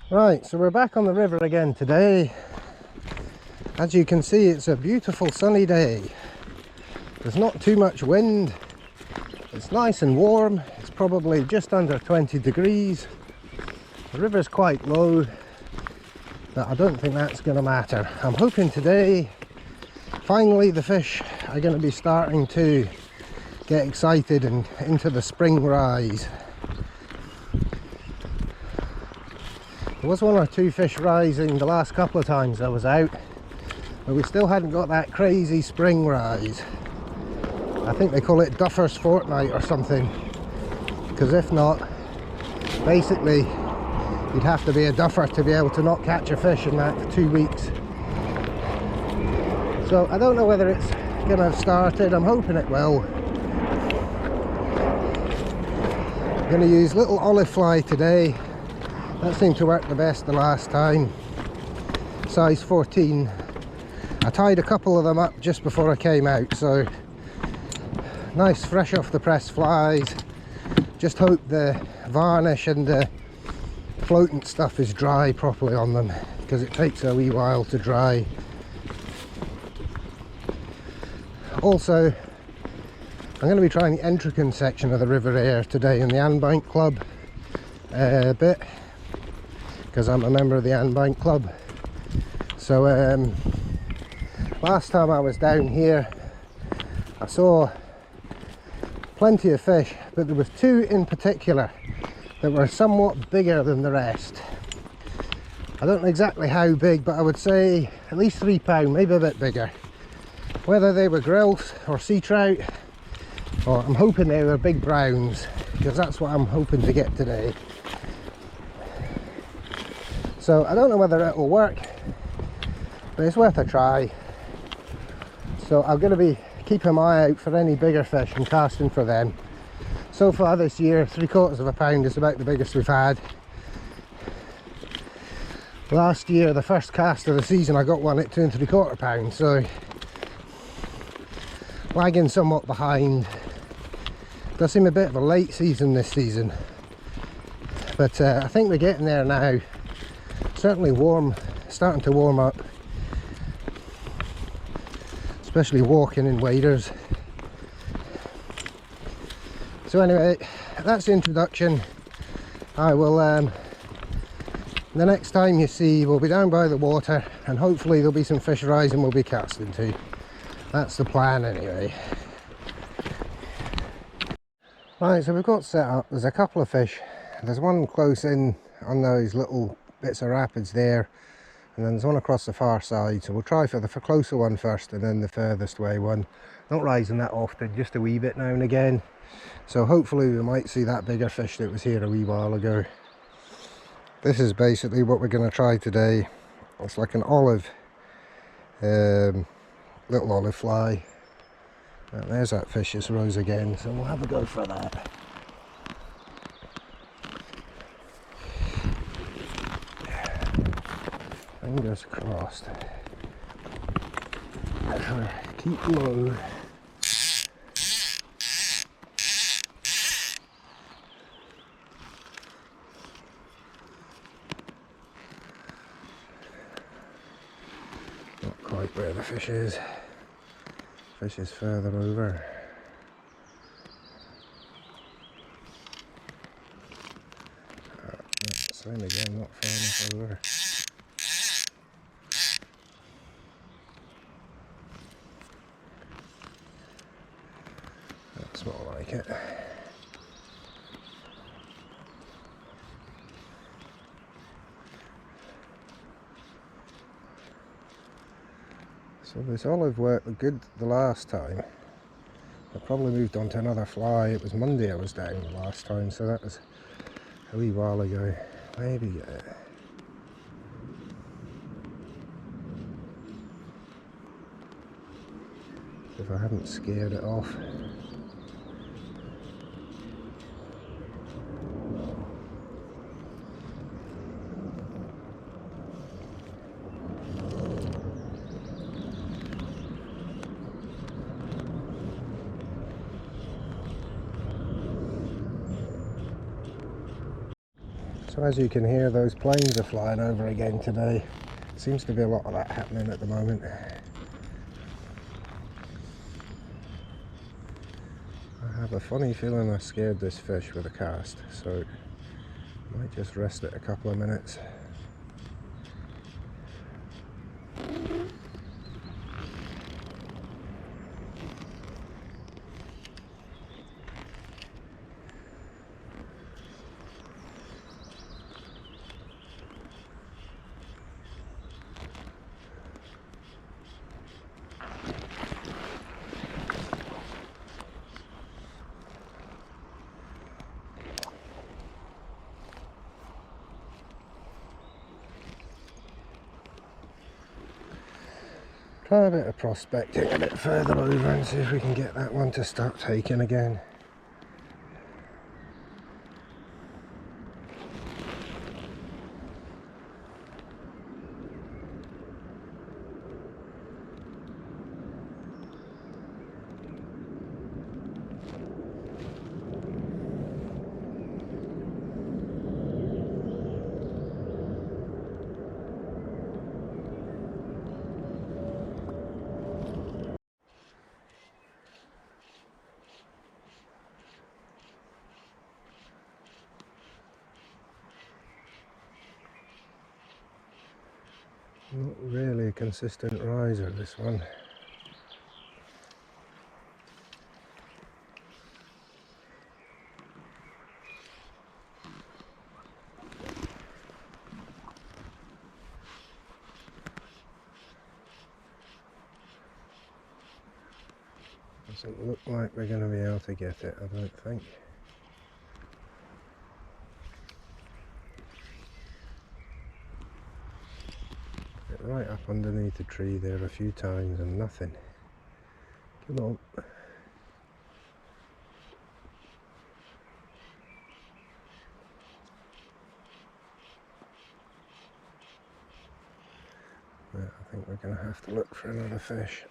Right, so we're back on the river again today. As you can see, it's a beautiful sunny day. There's not too much wind. It's nice and warm. It's probably just under 20 degrees. The river's quite low, but I don't think that's going to matter. I'm hoping today, finally, the fish are going to be starting to get excited and into the spring rise. There was one or two fish rising the last couple of times I was out, but we still hadn't got that crazy spring rise. I think they call it Duffer's Fortnight or something, because if not, basically you'd have to be a duffer to be able to not catch a fish in that for 2 weeks. So I don't know whether it's going to have started. I'm hoping it will. I'm going to use little olive fly today. That seemed to work the best the last time. Size 14. I tied a couple of them up just before I came out, so nice fresh off the press flies. Just hope the varnish and the floatant stuff is dry properly on them, because it takes a wee while to dry. Also, I'm going to be trying the Entrecon section of the River Aire today in the Anbank Club bit, because I'm a member of the Anbank Club. So last time I was down here, I saw plenty of fish, but there was two in particular that were somewhat bigger than the rest. I don't know exactly how big, but I would say at least 3 pound, maybe a bit bigger. Whether they were grilse or sea trout, or I'm hoping they were big browns, because that's what I'm hoping to get today. So I don't know whether it will work, but it's worth a try. So I'm going to be keeping my eye out for any bigger fish and casting for them. So far this year, 3/4 pound is about the biggest we've had. Last year, the first cast of the season, I got one at 2 3/4 pounds, so lagging somewhat behind. Does seem a bit of a late season this season, but I think we're getting there now. Certainly warm, starting to warm up, especially walking in waders. So anyway, that's the introduction. I will, the next time you see, we'll be down by the water, and hopefully there'll be some fish rising we'll be casting to. That's the plan anyway. Right, so we've got set up. There's a couple of fish. There's one close in on those little bits of rapids there, and then there's one across the far side, so we'll try for the closer one first and then the furthest away one. Not rising that often, just a wee bit now and again, so hopefully we might see that bigger fish that was here a wee while ago. This is basically what we're going to try today. It's like an olive, little olive fly. And there's that fish just rose again, so we'll have a go for that. Fingers crossed. Keep low. Not quite where the fish is. Fish is further over. Same again, not far enough over. That's more like it. So this olive worked good the last time. I probably moved on to another fly. It was Monday I was down the last time, so that was a wee while ago. Maybe get it. If I haven't scared it off. So as you can hear, those planes are flying over again today. Seems to be a lot of that happening at the moment. I have a funny feeling I scared this fish with a cast, so I might just rest it a couple of minutes. Try a bit of prospecting a bit further over and see if we can get that one to start taking again. Not really a consistent riser, this one. Doesn't look like we're going to be able to get it, I don't think. Get right up underneath the tree there a few times and nothing. Come on. Yeah, I think we're going to have to look for another fish.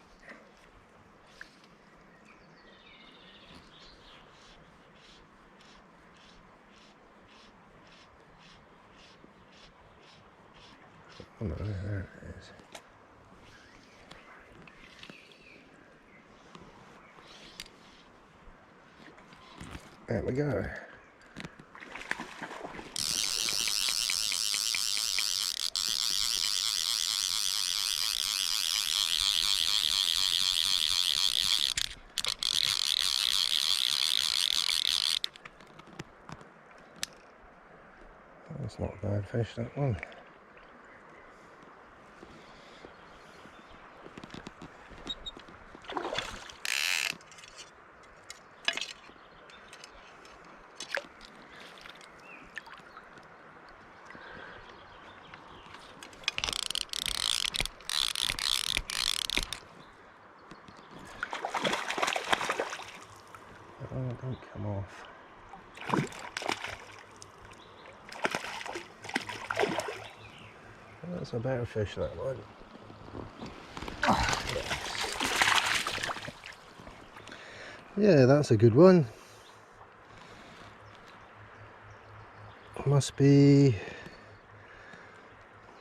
Oh no, there it is. There we go. That's not a bad fish, that one. Oh, don't come off. That's a better fish, that one. Yes. Yeah, that's a good one. Must be,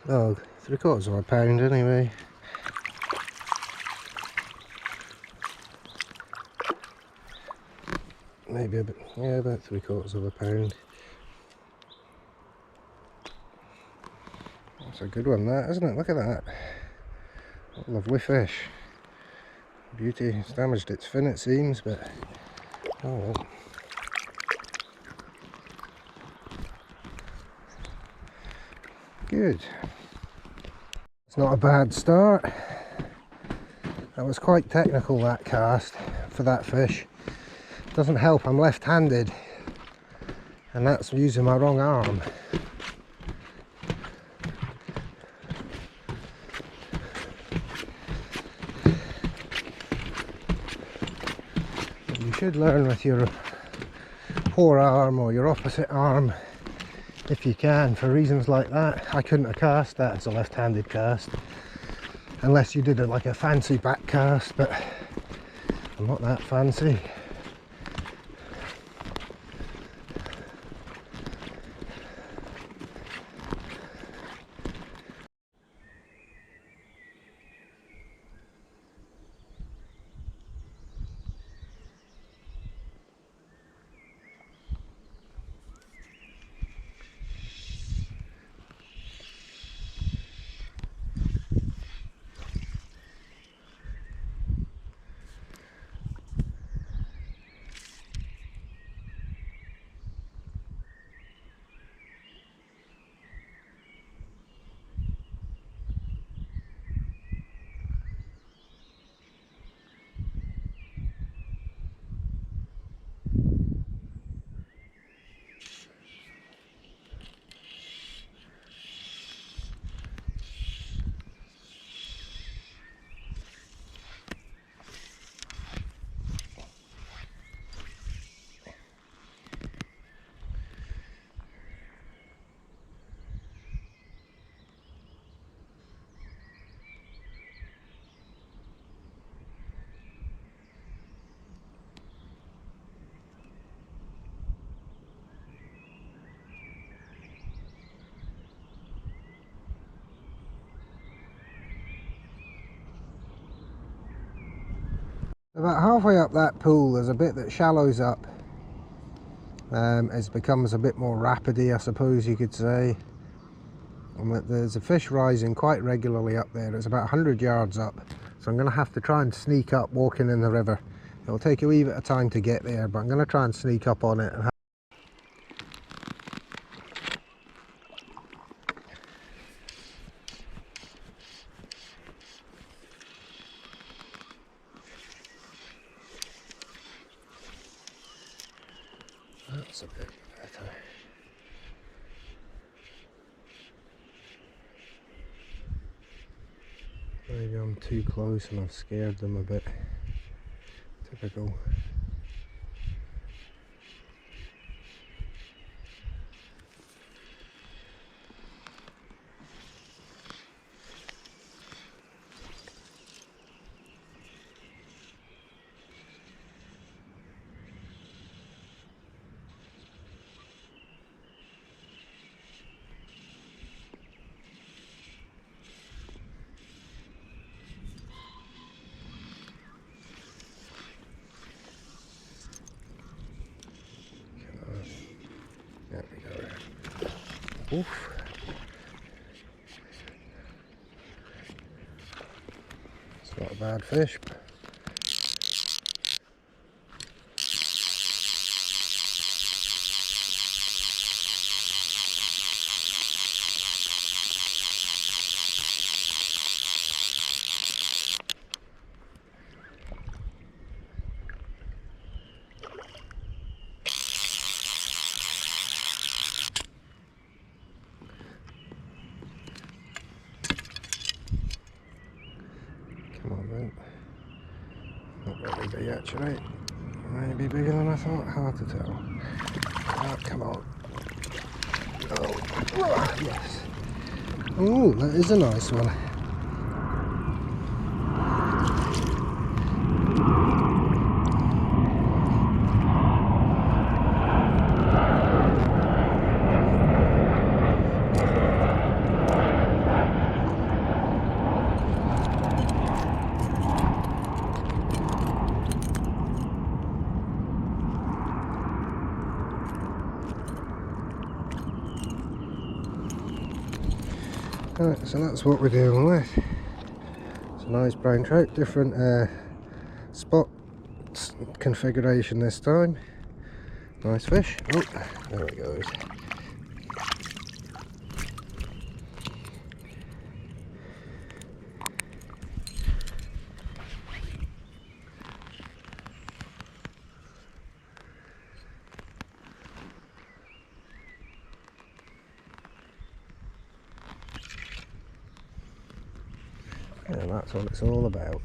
oh, 3/4 of a pound anyway. Maybe a bit, yeah, about 3/4 of a pound. That's a good one, that, isn't it? Look at that. Lovely fish. Beauty. It's damaged its fin, it seems, but oh well. Good. It's not a bad start. That was quite technical, that cast, for that fish. Doesn't help, I'm left-handed, and that's using my wrong arm. You should learn with your poor arm or your opposite arm if you can, for reasons like that. I couldn't have cast that as a left-handed cast unless you did it like a fancy back cast, but I'm not that fancy. About halfway up that pool there's a bit that shallows up. It becomes a bit more rapidy, I suppose you could say. And there's a fish rising quite regularly up there. It's about 100 yards up. So I'm going to have to try and sneak up walking in the river. It'll take a wee bit of time to get there, but I'm going to try and sneak up on it. And that's a bit better. Maybe I'm too close and I've scared them a bit. Typical. There we go. Oof. It's not a bad fish. Come on then. Not really big actually. Maybe bigger than I thought. Hard to tell. Oh, come on. Oh, yes. Oh, that is a nice one. Right, so that's what we're dealing with. It's a nice brown trout, different spot configuration this time. Nice fish. Oh, there it goes. And that's what it's all about.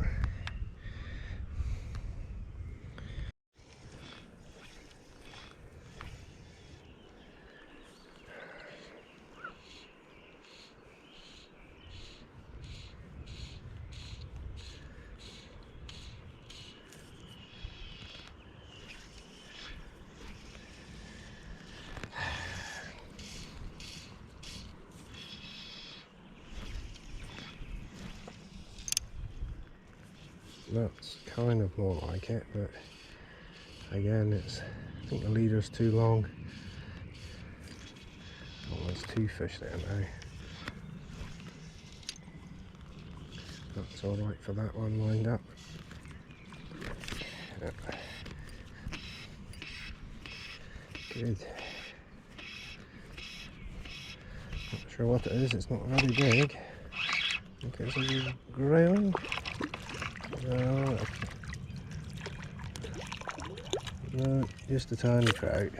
That's kind of more like it, but again, I think the leader's too long. Oh, there's two fish there now. That's alright for that one lined up. Yep. Good. Not sure what it is, it's not very big. I think it's a grayling. No, no, just a tiny trout.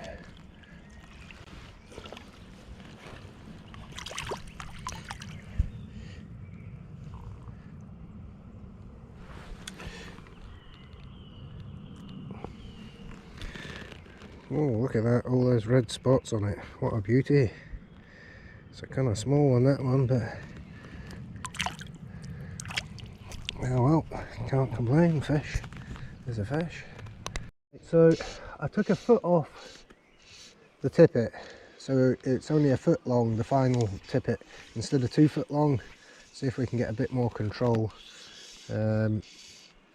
Oh, look at that, all those red spots on it. What a beauty. It's a kind of small one, that one, but oh well, can't complain. Fish is a fish. So I took a foot off the tippet, so it's only a foot long, the final tippet, instead of 2 foot long. See if we can get a bit more control.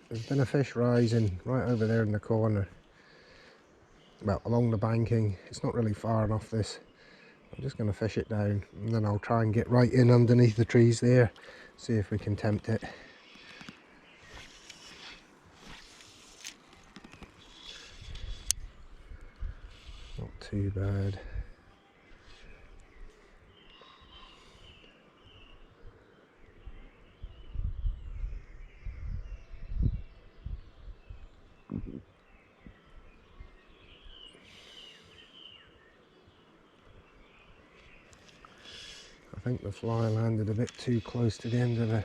There's been a fish rising right over there in the corner, well, along the banking. It's not really far enough this. I'm just going to fish it down, and then I'll try and get right in underneath the trees there, see if we can tempt it. Not too bad. I think the fly landed a bit too close to the end of the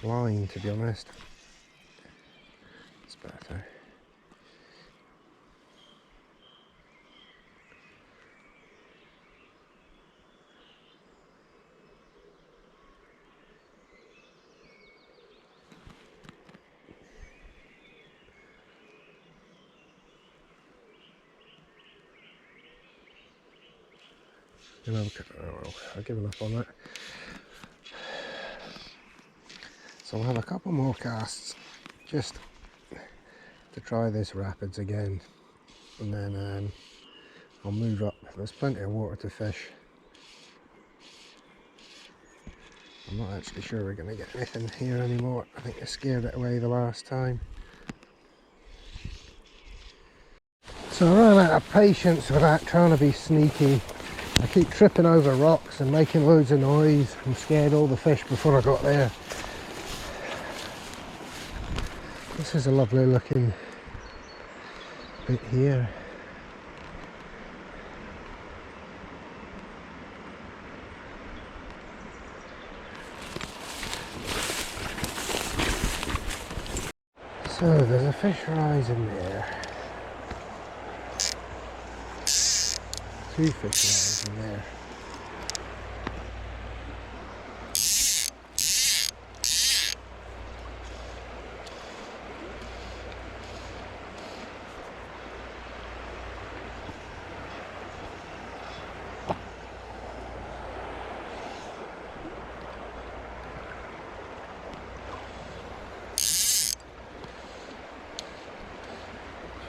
line, to be honest. It's better. I've given up on that. So I'll have a couple more casts just to try this rapids again, and then I'll move up. There's plenty of water to fish. I'm not actually sure we're going to get anything here anymore. I think I scared it away the last time. So I ran out of patience with that, trying to be sneaky. I keep tripping over rocks and making loads of noise and scared all the fish before I got there. This is a lovely looking bit here. So there's a fish rising there. Two fish rising there.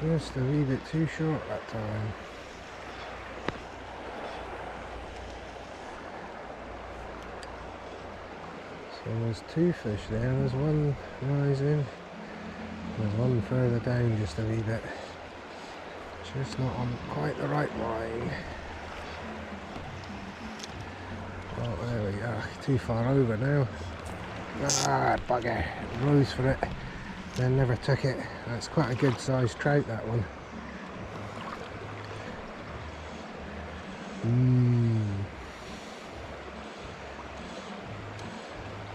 Just a wee bit too short that time. So there's two fish there, there's one rising, there's one further down just a wee bit. Just not on quite the right line. Oh, there we go, too far over now. Ah, bugger, rose for it, then never took it. That's quite a good sized trout, that one.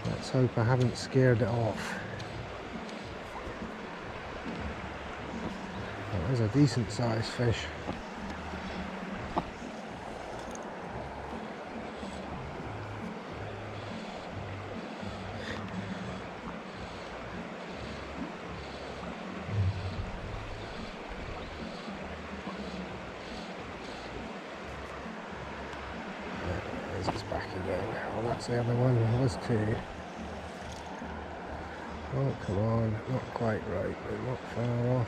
Let's hope I haven't scared it off. Oh, there's a decent sized fish. There's his back again. Oh, that's the other one. There was two. Oh, come on. Not quite right, but not far off.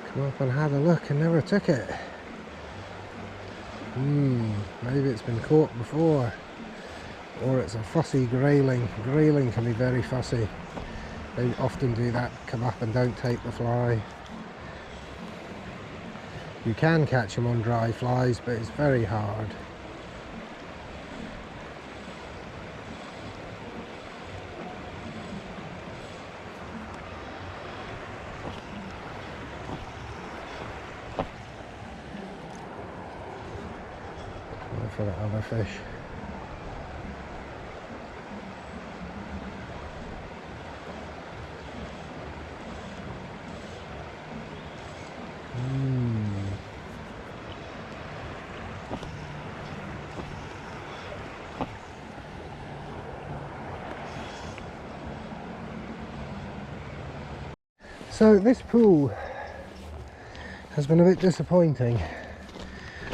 Come up and had a look and never took it. Maybe it's been caught before. Or it's a fussy grayling. Grayling can be very fussy. They often do that, come up and don't take the fly. You can catch them on dry flies, but it's very hard. Go for that other fish. So this pool has been a bit disappointing.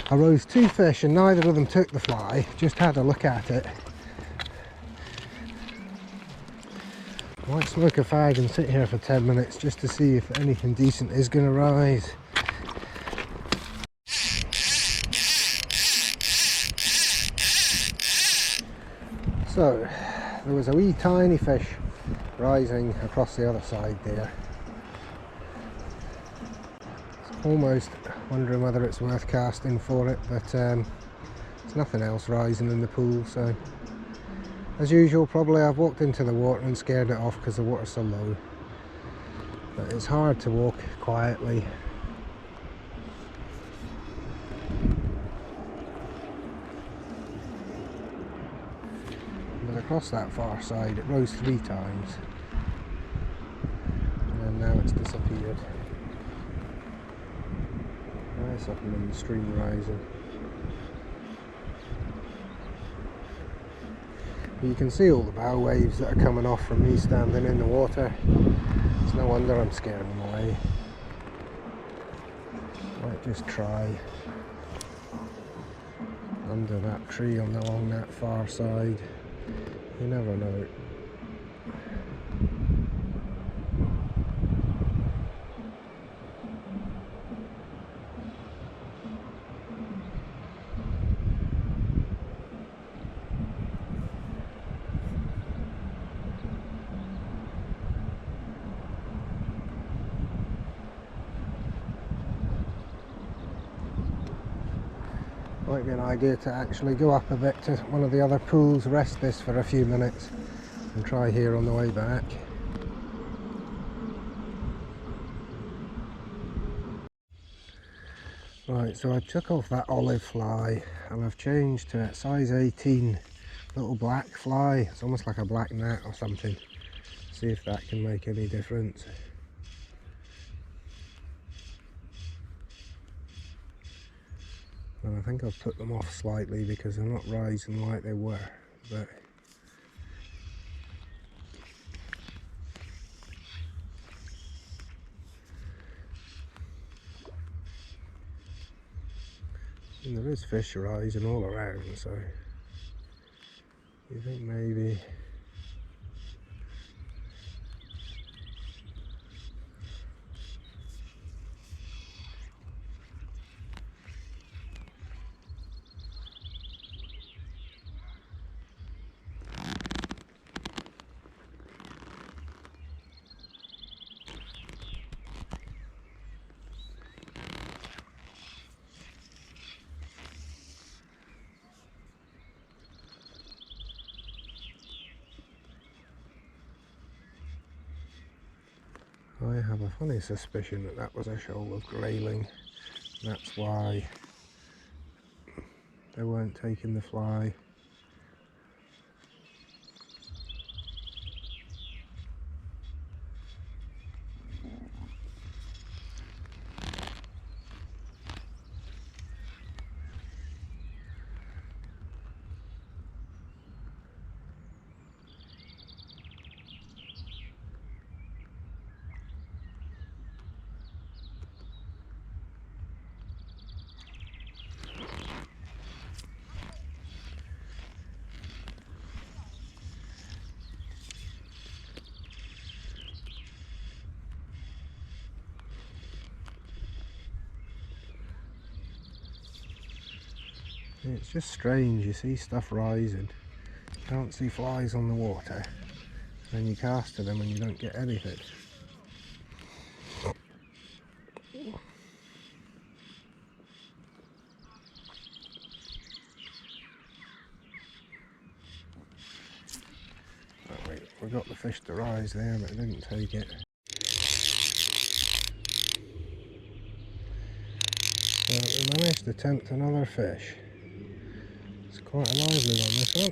I rose 2 fish and neither of them took the fly, just had a look at it. I might smoke a fag and sit here for 10 minutes just to see if anything decent is going to rise. So, there was a wee tiny fish rising across the other side there. Almost wondering whether it's worth casting for it, but there's nothing else rising in the pool, so as usual probably I've walked into the water and scared it off because the water's so low. But it's hard to walk quietly. But across that far side it rose 3 times and now it's disappeared. Nice up in the stream rising. You can see all the bow waves that are coming off from me standing in the water. It's no wonder I'm scaring them away. Might just try under that tree along that far side. You never know. Might be an idea to actually go up a bit to one of the other pools, rest this for a few minutes and try here on the way back. Right, so I took off that olive fly and I've changed to a size 18 little black fly. It's almost like a black gnat or something. See if that can make any difference. And I think I've put them off slightly because they're not rising like they were, but and there is fish rising all around, so you think maybe I have a funny suspicion that that was a shoal of grayling. That's why they weren't taking the fly. It's just strange, you see stuff rising, you can't see flies on the water, then you cast to them and you don't get anything. Oh wait, we got the fish to rise there but it didn't take it. So we managed to tempt another fish. It's quite a lively one, this one.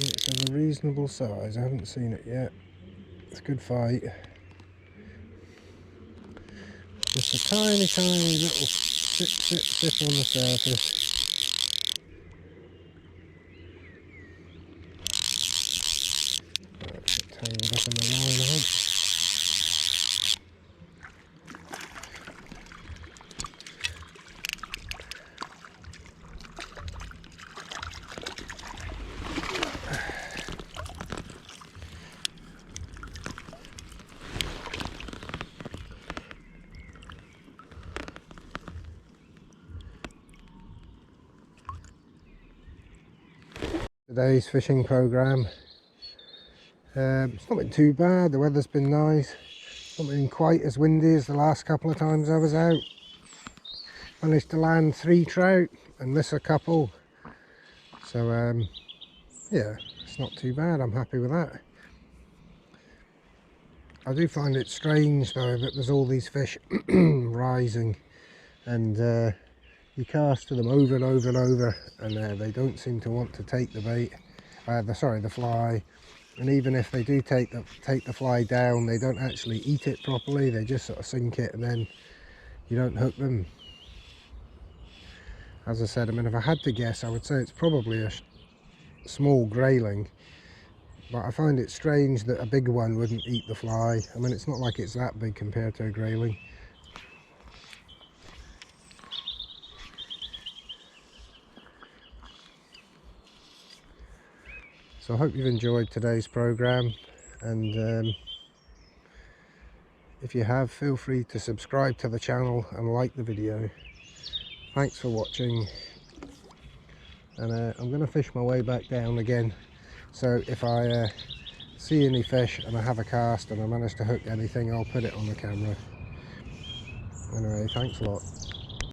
It's of a reasonable size, I haven't seen it yet. It's a good fight. Just a tiny little sip on the surface. Tangled up in the line, I think. Today's fishing programme. It's not been too bad, the weather's been nice. It's not been quite as windy as the last couple of times I was out. Managed to land 3 trout and miss a couple. So yeah, it's not too bad, I'm happy with that. I do find it strange though that there's all these fish rising, and you cast to them over and over and over, and they don't seem to want to take the bait, the fly. And even if they do take the fly down, they don't actually eat it properly. They just sort of sink it and then you don't hook them. As I said, I mean, if I had to guess, I would say it's probably a small grayling, but I find it strange that a big one wouldn't eat the fly. I mean, it's not like it's that big compared to a grayling. So I hope you've enjoyed today's programme, and if you have, feel free to subscribe to the channel and like the video. Thanks for watching, and I'm going to fish my way back down again, so if I see any fish and I have a cast and I manage to hook anything, I'll put it on the camera. Anyway, thanks a lot.